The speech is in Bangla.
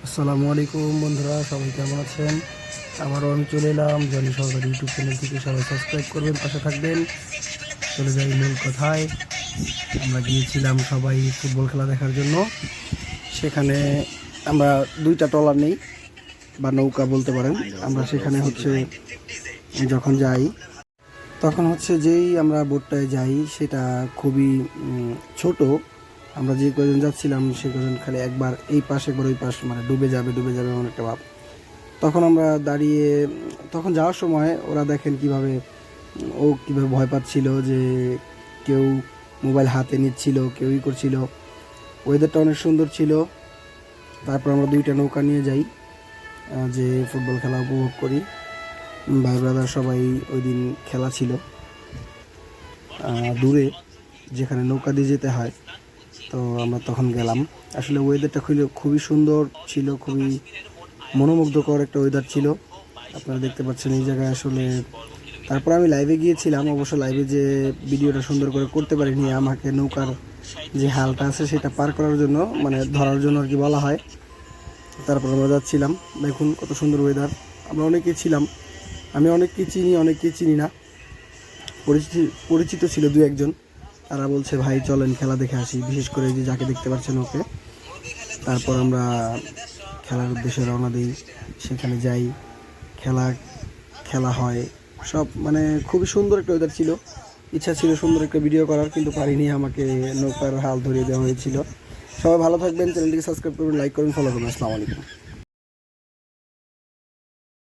আসসালামু আলাইকুম বন্ধুরা, সবাই কেমন আছেন? আবারও আমি চলে এলাম জনি সরকারি ইউটিউব চ্যানেল থেকে। সবাই সাবস্ক্রাইব করবেন, পাশে থাকবেন। চলে যাই মূল কথায়। আমরা গিয়েছিলাম সবাই ফুটবল খেলা দেখার জন্য। সেখানে আমরা দুইটা ট্রলার নেই বা নৌকা বলতে পারেন। আমরা সেখানে যখন যাই তখন যেই আমরা বোটটায় যাই সেটা খুবই ছোট। আমরা যে কজন যাচ্ছিলাম সে কজন খালি একবার এই পাশ একবার ওই পাশ, মানে ডুবে যাবে এমন একটা ভাব। তখন আমরা দাঁড়িয়ে, তখন যাওয়ার সময় ওরা দেখেন কিভাবে ভয় পাচ্ছিল, যে কেউ মোবাইল হাতে নিচ্ছিল, কেউই করছিল। ওয়েদারটা অনেক সুন্দর ছিল। তারপর আমরা দুইটা নৌকা নিয়ে যাই, যে ফুটবল খেলা উপভোগ করি। ভাই ব্রাদার সবাই ওই দিন খেলা ছিল দূরে, যেখানে নৌকা দিয়ে যেতে হয়। তো আমরা তখন গেলাম। আসলে ওয়েদারটা খুবই সুন্দর ছিল, খুবই মনোমুগ্ধকর একটা ওয়েদার ছিল। আপনারা দেখতে পাচ্ছেন এই জায়গায় আসলে। তারপর আমি লাইভে গিয়েছিলাম, অবশ্য লাইভে যে ভিডিওটা সুন্দর করে করতে পারিনি। আমাকে নৌকার যে হালটা আছে সেটা পার করার জন্য, মানে ধরার জন্য আর কি বলা হয়। তারপর আমরা যাচ্ছিলাম। দেখুন কত সুন্দর ওয়েদার। আমরা অনেকেই ছিলাম, আমি অনেককেই চিনি না। পরিচিত ছিল দু একজন। তারা বলছে ভাই চলেন খেলা দেখে আসি, বিশেষ করে যে যাকে দেখতে পাচ্ছেন ওকে। তারপর আমরা খেলার উদ্দেশ্যে রওনা দিই, সেখানে যাই, খেলা হয় সব। মানে খুবই সুন্দর একটা ওয়েদার ছিল। ইচ্ছা ছিল সুন্দর একটা ভিডিও করার, কিন্তু পারিনি। আমাকে নৌকার হাল ধরিয়ে দেওয়া হয়েছিল। সবাই ভালো থাকবেন, চ্যানেলটিকে সাবস্ক্রাইব করবেন, লাইক করবেন, ফলো করবেন। আসসালামু আলাইকুম।